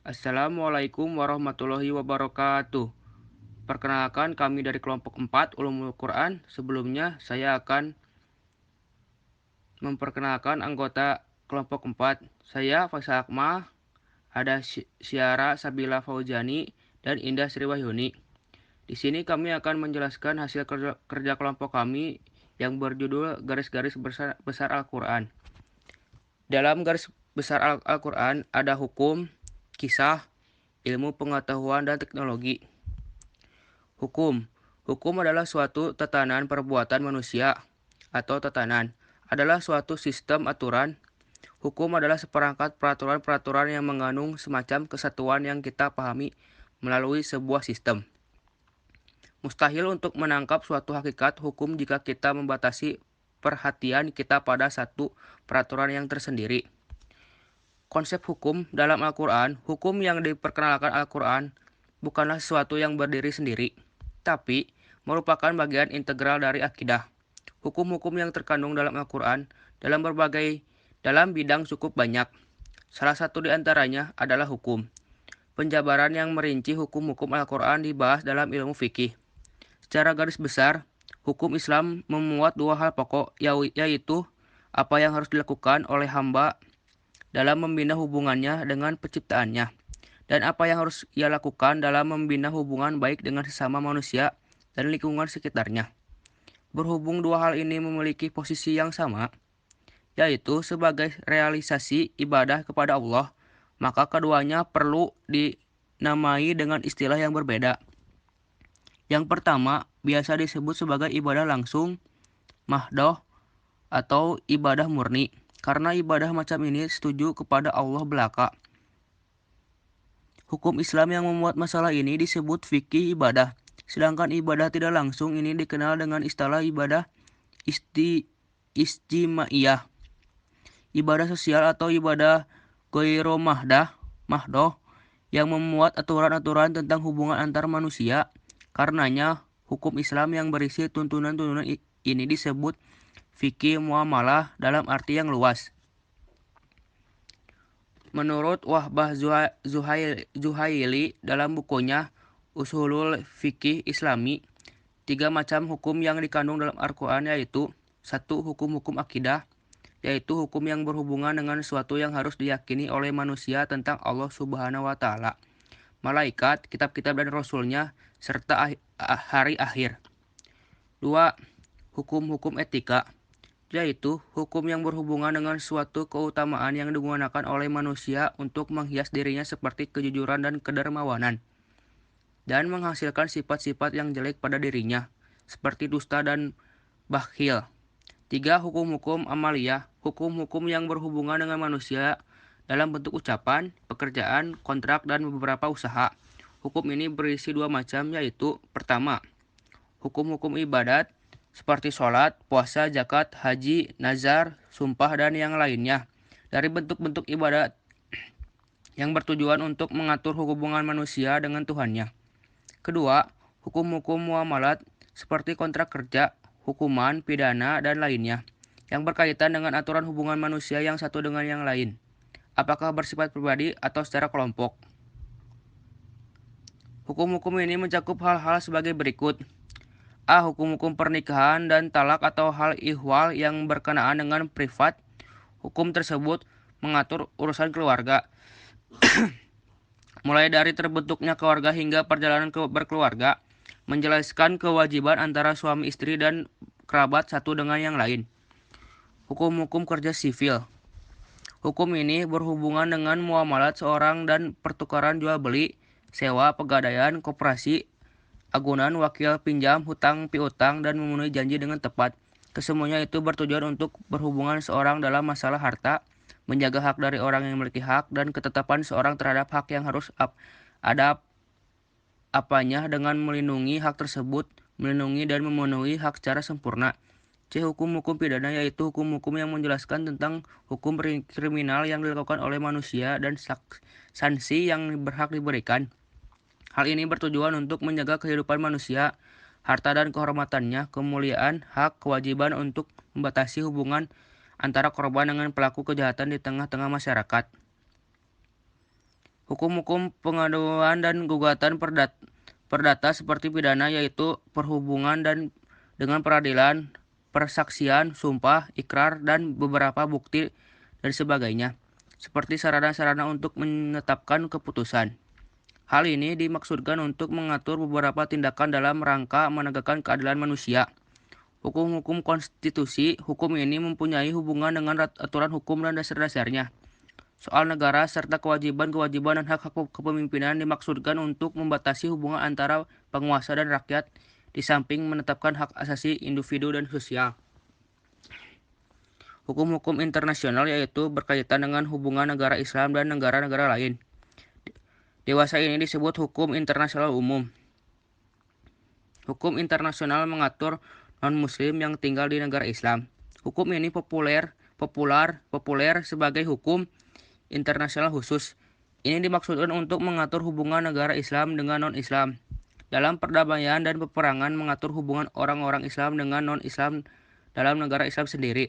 Assalamualaikum warahmatullahi wabarakatuh. Perkenalkan kami dari kelompok 4 Ulumul Quran. Sebelumnya saya akan memperkenalkan anggota kelompok 4. Saya Faisal Akmal, ada Syara Sabila Fauzani, dan Indah Sriwahyuni. Di sini kami akan menjelaskan hasil kerja kelompok kami yang berjudul Garis-garis besar Al-Quran. Dalam garis besar Al-Quran ada hukum, kisah, ilmu pengetahuan, dan teknologi. Hukum. Hukum adalah suatu tatanan perbuatan manusia atau tatanan. Adalah suatu sistem aturan. Hukum adalah seperangkat peraturan-peraturan yang mengandung semacam kesatuan yang kita pahami melalui sebuah sistem. Mustahil untuk menangkap suatu hakikat hukum jika kita membatasi perhatian kita pada satu peraturan yang tersendiri. Konsep hukum dalam Al-Quran, hukum yang diperkenalkan Al-Quran bukanlah sesuatu yang berdiri sendiri, tapi merupakan bagian integral dari akidah. Hukum-hukum yang terkandung dalam Al-Quran dalam bidang cukup banyak. Salah satu di antaranya adalah hukum. Penjabaran yang merinci hukum-hukum Al-Quran dibahas dalam ilmu fikih. Secara garis besar, hukum Islam memuat dua hal pokok, yaitu apa yang harus dilakukan oleh hamba dalam membina hubungannya dengan penciptaannya, dan apa yang harus ia lakukan dalam membina hubungan baik dengan sesama manusia dan lingkungan sekitarnya. Berhubung dua hal ini memiliki posisi yang sama, yaitu sebagai realisasi ibadah kepada Allah, maka keduanya perlu dinamai dengan istilah yang berbeda. Yang pertama biasa disebut sebagai ibadah langsung, mahdoh, atau ibadah murni, karena ibadah macam ini setuju kepada Allah belaka. Hukum Islam yang memuat masalah ini disebut fikih ibadah, sedangkan ibadah tidak langsung ini dikenal dengan istilah ibadah istimaiyah. Ibadah sosial atau ibadah ghairu mahdoh, yang memuat aturan-aturan tentang hubungan antar manusia. Karenanya, hukum Islam yang berisi tuntunan-tuntunan ini disebut fikih muamalah dalam arti yang luas. Menurut Wahbah Zuhaili dalam bukunya Ushulul Fikih Islami, 3 macam hukum yang dikandung dalam Al-Quran yaitu: 1. Hukum-hukum akidah, yaitu hukum yang berhubungan dengan sesuatu yang harus diyakini oleh manusia tentang Allah Subhanahu wa Ta'ala, malaikat, kitab-kitab dan rasulnya, serta hari akhir. 2. Hukum-hukum etika, yaitu hukum yang berhubungan dengan suatu keutamaan yang digunakan oleh manusia untuk menghias dirinya seperti kejujuran dan kedermawanan, dan menghasilkan sifat-sifat yang jelek pada dirinya, seperti dusta dan bakhil. 3. Hukum-hukum amaliyah, hukum-hukum yang berhubungan dengan manusia dalam bentuk ucapan, pekerjaan, kontrak, dan beberapa usaha. Hukum ini berisi 2 macam, yaitu: pertama, hukum-hukum ibadat, seperti sholat, puasa, zakat, haji, nazar, sumpah, dan yang lainnya, dari bentuk-bentuk ibadat yang bertujuan untuk mengatur hubungan manusia dengan Tuhannya. Kedua, hukum-hukum muamalat, seperti kontrak kerja, hukuman, pidana, dan lainnya, yang berkaitan dengan aturan hubungan manusia yang satu dengan yang lain, apakah bersifat pribadi atau secara kelompok. Hukum-hukum ini mencakup hal-hal sebagai berikut. A. Hukum-hukum pernikahan dan talak atau hal ihwal yang berkenaan dengan privat. Hukum tersebut mengatur urusan keluarga, mulai dari terbentuknya keluarga hingga perjalanan berkeluarga, menjelaskan kewajiban antara suami istri dan kerabat satu dengan yang lain. Hukum-hukum kerja sivil. Hukum ini berhubungan dengan muamalat seorang dan pertukaran jual beli, sewa, pegadaian, koperasi, agunan, wakil, pinjam, hutang, piutang, dan memenuhi janji dengan tepat. Kesemuanya itu bertujuan untuk berhubungan seorang dalam masalah harta, menjaga hak dari orang yang memiliki hak, dan ketetapan seorang terhadap hak yang harus ada apanya dengan melindungi hak tersebut, melindungi dan memenuhi hak secara sempurna. C. Hukum-hukum pidana, yaitu hukum-hukum yang menjelaskan tentang hukum kriminal yang dilakukan oleh manusia dan sanksi yang berhak diberikan. Hal ini bertujuan untuk menjaga kehidupan manusia, harta dan kehormatannya, kemuliaan, hak, kewajiban untuk membatasi hubungan antara korban dengan pelaku kejahatan di tengah-tengah masyarakat. Hukum-hukum pengaduan dan gugatan perdata seperti pidana yaitu perhubungan dengan peradilan, persaksian, sumpah, ikrar, dan beberapa bukti dan sebagainya, seperti sarana-sarana untuk menetapkan keputusan. Hal ini dimaksudkan untuk mengatur beberapa tindakan dalam rangka menegakkan keadilan manusia. Hukum-hukum konstitusi, hukum ini mempunyai hubungan dengan aturan hukum dan dasar-dasarnya. Soal negara serta kewajiban-kewajiban dan hak-hak kepemimpinan dimaksudkan untuk membatasi hubungan antara penguasa dan rakyat, di samping menetapkan hak asasi individu dan sosial. Hukum-hukum internasional yaitu berkaitan dengan hubungan negara Islam dan negara-negara lain. Dewasa ini disebut hukum internasional umum. Hukum internasional mengatur non-muslim yang tinggal di negara Islam. Hukum ini populer sebagai hukum internasional khusus. Ini dimaksudkan untuk mengatur hubungan negara Islam dengan non-Islam. Dalam perdamaian dan peperangan mengatur hubungan orang-orang Islam dengan non-Islam dalam negara Islam sendiri.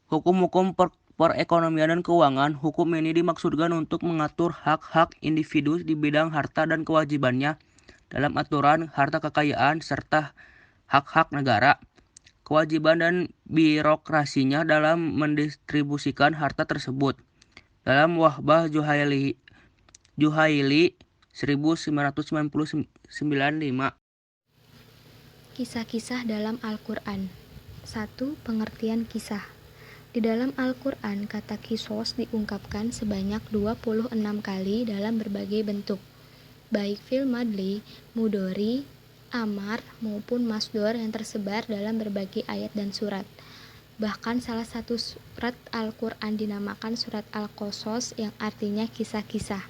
Hukum-hukum perekonomian dan keuangan, hukum ini dimaksudkan untuk mengatur hak-hak individu di bidang harta dan kewajibannya dalam aturan harta kekayaan serta hak-hak negara, kewajiban dan birokrasinya dalam mendistribusikan harta tersebut. Dalam Wahbah Juhaili 1995. Kisah-kisah dalam Al-Quran. 1. Pengertian kisah. Di dalam Al-Quran, kata kisos diungkapkan sebanyak 26 kali dalam berbagai bentuk, baik fil madli, mudhari, amar, maupun masdor yang tersebar dalam berbagai ayat dan surat. Bahkan salah satu surat Al-Quran dinamakan surat Al-Qasas yang artinya kisah-kisah.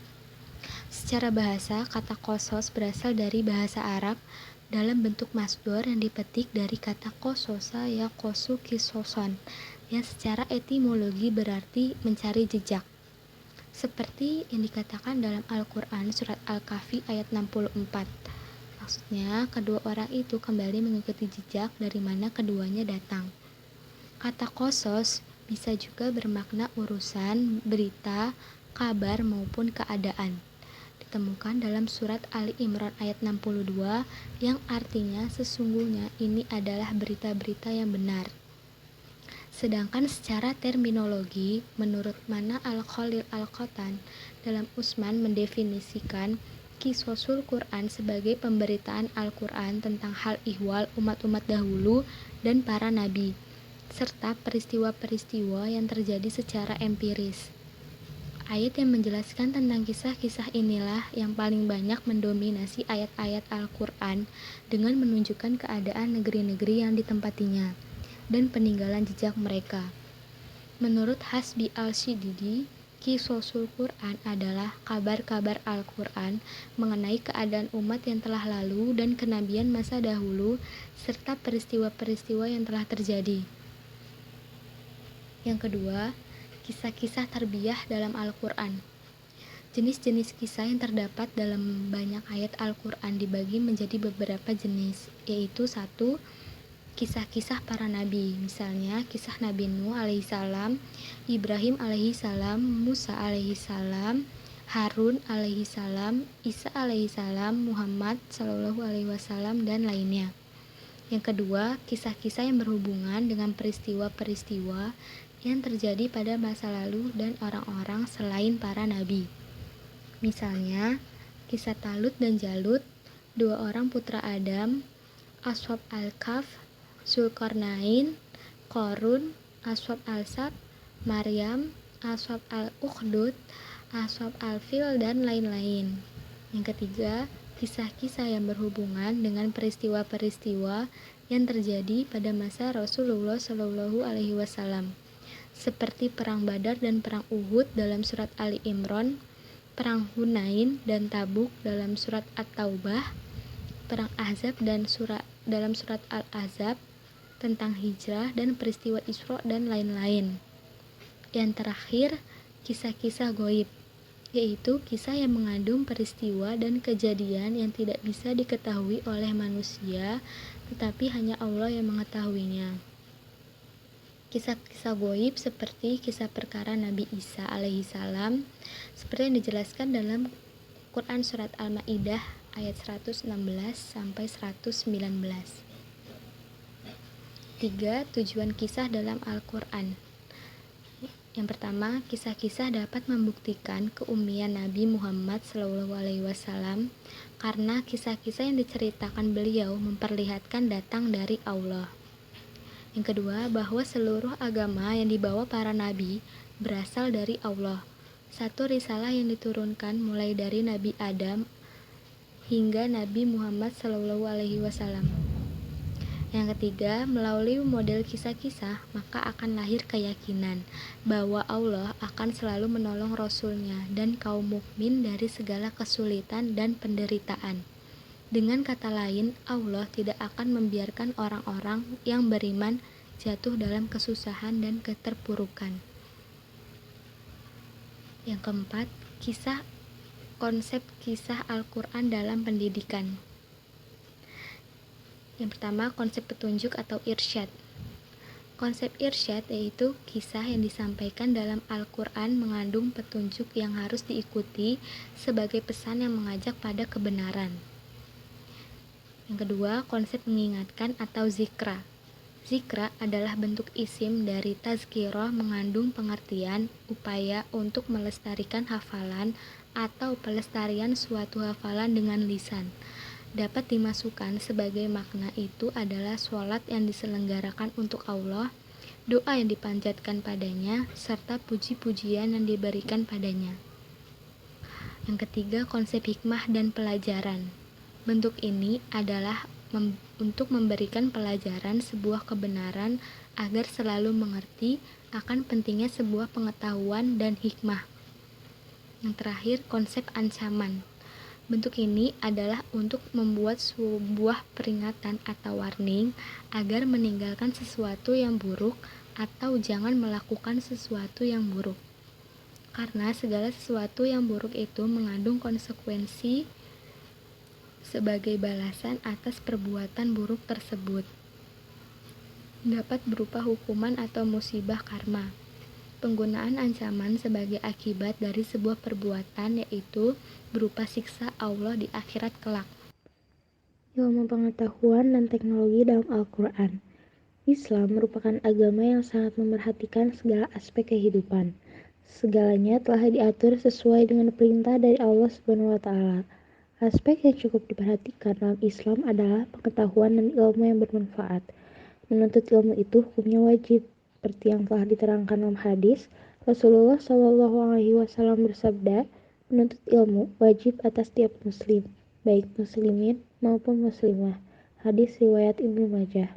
Secara bahasa, kata qasas berasal dari bahasa Arab dalam bentuk masdor yang dipetik dari kata qasosa ya qasu kisoson, yang secara etimologi berarti mencari jejak. Seperti yang dikatakan dalam Al-Quran surat Al-Kahfi ayat 64. Maksudnya, kedua orang itu kembali mengikuti jejak dari mana keduanya datang. Kata qasas bisa juga bermakna urusan, berita, kabar maupun keadaan. Ditemukan dalam surat Ali Imran ayat 62 yang artinya sesungguhnya ini adalah berita-berita yang benar. Sedangkan secara terminologi, menurut Mana Al-Khalil Al-Qatan dalam Usman mendefinisikan Qisosul Quran sebagai pemberitaan Al-Quran tentang hal ihwal umat-umat dahulu dan para nabi, serta peristiwa-peristiwa yang terjadi secara empiris. Ayat yang menjelaskan tentang kisah-kisah inilah yang paling banyak mendominasi ayat-ayat Al-Quran dengan menunjukkan keadaan negeri-negeri yang ditempatinya dan peninggalan jejak mereka. Menurut Hasbi Al-Shididi, Qisosul Quran adalah kabar-kabar Al-Quran mengenai keadaan umat yang telah lalu dan kenabian masa dahulu serta peristiwa-peristiwa yang telah terjadi. Yang kedua, kisah-kisah tarbiyah dalam Al-Quran. Jenis-jenis kisah yang terdapat dalam banyak ayat Al-Quran dibagi menjadi beberapa jenis, yaitu 1. Kisah-kisah para nabi, misalnya kisah Nabi Nuh alaihissalam, Ibrahim alaihissalam, Musa alaihissalam, Harun alaihissalam, Isa alaihissalam, Muhammad sallallahu alaihi wasallam, dan lainnya. Yang kedua, kisah-kisah yang berhubungan dengan peristiwa-peristiwa yang terjadi pada masa lalu dan orang-orang selain para nabi. Misalnya, kisah Talut dan Jalut, dua orang putra Adam, Ashab al-Kahf, Zulkarnain, Qarun, Ashab al-Sab, Maryam, Ashab al-Ukhdud, Ashab al-Fil, dan lain-lain. Yang ketiga, kisah-kisah yang berhubungan dengan peristiwa-peristiwa yang terjadi pada masa Rasulullah Shallallahu Alaihi Wasallam, seperti Perang Badar dan Perang Uhud dalam surat Ali Imran, Perang Hunain dan Tabuk dalam surat At-Taubah, Perang Ahzab dan dalam surat Al-Ahzab, tentang hijrah dan peristiwa Isra dan lain-lain. Yang terakhir, kisah-kisah ghaib, yaitu kisah yang mengandung peristiwa dan kejadian yang tidak bisa diketahui oleh manusia, tetapi hanya Allah yang mengetahuinya. Kisah-kisah ghaib seperti kisah perkara Nabi Isa alaihissalam, seperti yang dijelaskan dalam Quran Surat Al-Ma'idah ayat 116 sampai 119. 3. Tujuan kisah dalam Al-Quran. Yang pertama, kisah-kisah dapat membuktikan keumian Nabi Muhammad SAW karena kisah-kisah yang diceritakan beliau memperlihatkan datang dari Allah. Yang kedua, bahwa seluruh agama yang dibawa para nabi berasal dari Allah. Satu risalah yang diturunkan mulai dari Nabi Adam hingga Nabi Muhammad SAW. Yang ketiga, melalui model kisah-kisah, maka akan lahir keyakinan bahwa Allah akan selalu menolong Rasul-Nya dan kaum mukmin dari segala kesulitan dan penderitaan. Dengan kata lain, Allah tidak akan membiarkan orang-orang yang beriman jatuh dalam kesusahan dan keterpurukan. Yang keempat, konsep kisah Al-Quran dalam pendidikan. Yang pertama, konsep petunjuk atau irsyad. Konsep irsyad yaitu kisah yang disampaikan dalam Al-Quran mengandung petunjuk yang harus diikuti sebagai pesan yang mengajak pada kebenaran. Yang kedua, konsep mengingatkan atau zikra. Zikra adalah bentuk isim dari tazkirah mengandung pengertian, upaya untuk melestarikan hafalan atau pelestarian suatu hafalan dengan lisan. Dapat dimasukkan sebagai makna itu adalah sholat yang diselenggarakan untuk Allah, doa yang dipanjatkan padanya, serta puji-pujian yang diberikan padanya. Yang ketiga, konsep hikmah dan pelajaran. Bentuk ini adalah untuk memberikan pelajaran sebuah kebenaran agar selalu mengerti akan pentingnya sebuah pengetahuan dan hikmah. Yang terakhir, konsep ancaman. Bentuk ini adalah untuk membuat sebuah peringatan atau warning agar meninggalkan sesuatu yang buruk atau jangan melakukan sesuatu yang buruk. Karena segala sesuatu yang buruk itu mengandung konsekuensi sebagai balasan atas perbuatan buruk tersebut. Dapat berupa hukuman atau musibah karma. Penggunaan ancaman sebagai akibat dari sebuah perbuatan yaitu berupa siksa Allah di akhirat kelak. Ilmu pengetahuan dan teknologi dalam Al-Quran. Islam merupakan agama yang sangat memerhatikan segala aspek kehidupan. Segalanya telah diatur sesuai dengan perintah dari Allah Subhanahu wa Ta'ala. Aspek yang cukup diperhatikan dalam Islam adalah pengetahuan dan ilmu yang bermanfaat. Menuntut ilmu itu hukumnya wajib. Seperti yang telah diterangkan dalam hadis, Rasulullah SAW bersabda, menuntut ilmu wajib atas tiap muslim, baik muslimin maupun muslimah. Hadis riwayat Ibnu Majah.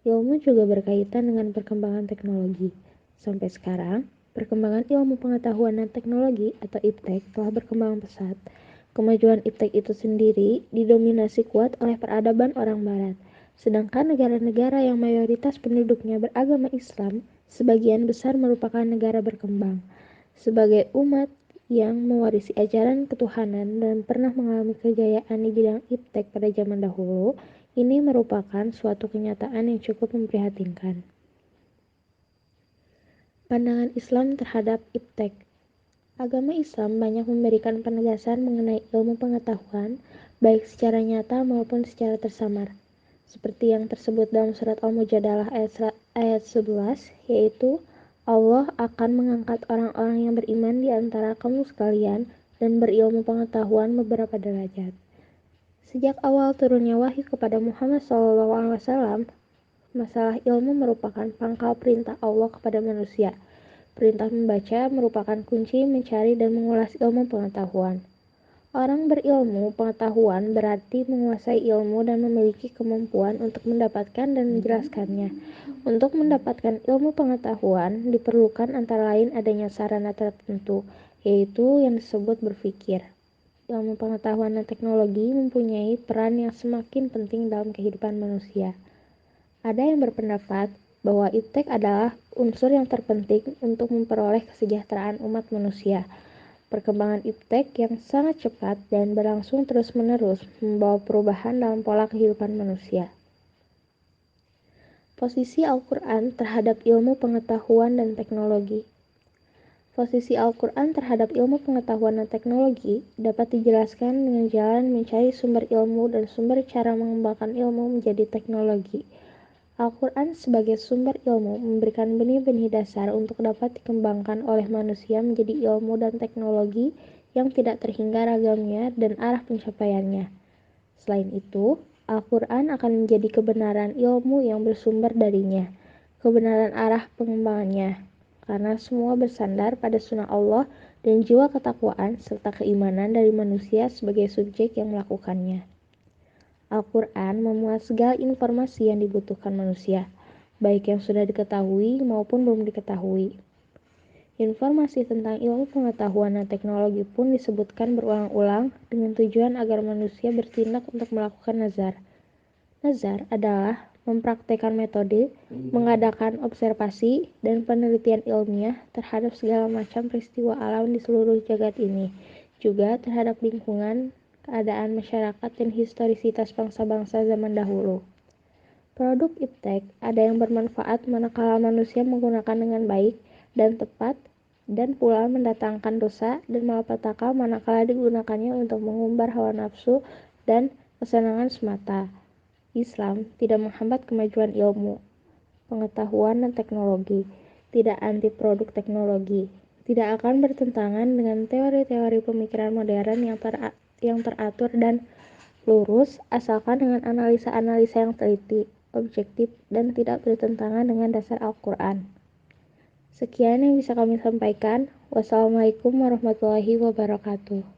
Ilmu juga berkaitan dengan perkembangan teknologi. Sampai sekarang, perkembangan ilmu pengetahuan dan teknologi atau iptek telah berkembang pesat. Kemajuan iptek itu sendiri didominasi kuat oleh peradaban orang barat. Sedangkan negara-negara yang mayoritas penduduknya beragama Islam, sebagian besar merupakan negara berkembang. Sebagai umat yang mewarisi ajaran ketuhanan dan pernah mengalami kejayaan di bidang iptek pada zaman dahulu, ini merupakan suatu kenyataan yang cukup memprihatinkan. Pandangan Islam terhadap iptek. Agama Islam banyak memberikan penegasan mengenai ilmu pengetahuan, baik secara nyata maupun secara tersamar. Seperti yang tersebut dalam surat Al-Mujadalah ayat 11, yaitu Allah akan mengangkat orang-orang yang beriman di antara kamu sekalian dan berilmu pengetahuan beberapa derajat. Sejak awal turunnya wahyu kepada Muhammad SAW, masalah ilmu merupakan pangkal perintah Allah kepada manusia. Perintah membaca merupakan kunci mencari dan mengulas ilmu pengetahuan. Orang berilmu pengetahuan berarti menguasai ilmu dan memiliki kemampuan untuk mendapatkan dan menjelaskannya. Untuk mendapatkan ilmu pengetahuan diperlukan antara lain adanya sarana tertentu, yaitu yang disebut berpikir. Ilmu pengetahuan dan teknologi mempunyai peran yang semakin penting dalam kehidupan manusia. Ada yang berpendapat bahwa iptek adalah unsur yang terpenting untuk memperoleh kesejahteraan umat manusia. Perkembangan iptek yang sangat cepat dan berlangsung terus-menerus membawa perubahan dalam pola kehidupan manusia. Posisi Al-Quran terhadap ilmu pengetahuan dan teknologi. Posisi Al-Quran terhadap ilmu pengetahuan dan teknologi dapat dijelaskan dengan jalan mencari sumber ilmu dan sumber cara mengembangkan ilmu menjadi teknologi. Al-Quran sebagai sumber ilmu memberikan benih-benih dasar untuk dapat dikembangkan oleh manusia menjadi ilmu dan teknologi yang tidak terhingga ragamnya dan arah pencapaiannya. Selain itu, Al-Quran akan menjadi kebenaran ilmu yang bersumber darinya, kebenaran arah pengembangannya, karena semua bersandar pada sunnah Allah dan jiwa ketakwaan serta keimanan dari manusia sebagai subjek yang melakukannya. Al-Quran memuat segala informasi yang dibutuhkan manusia, baik yang sudah diketahui maupun belum diketahui. Informasi tentang ilmu pengetahuan dan teknologi pun disebutkan berulang-ulang dengan tujuan agar manusia bertindak untuk melakukan nazar. Nazar adalah mempraktekkan metode, mengadakan observasi, dan penelitian ilmiah terhadap segala macam peristiwa alam di seluruh jagat ini, juga terhadap lingkungan, keadaan masyarakat, dan historisitas bangsa-bangsa zaman dahulu. Produk iptek ada yang bermanfaat manakala manusia menggunakan dengan baik dan tepat, dan pula mendatangkan dosa dan malapetaka manakala digunakannya untuk mengumbar hawa nafsu dan kesenangan semata. Islam tidak menghambat kemajuan ilmu, pengetahuan, dan teknologi, tidak anti produk teknologi, tidak akan bertentangan dengan teori-teori pemikiran modern yang teratur dan lurus, asalkan dengan analisa-analisa yang teliti, objektif, dan tidak bertentangan dengan dasar Al-Quran. Sekian yang bisa kami sampaikan. Wassalamualaikum warahmatullahi wabarakatuh.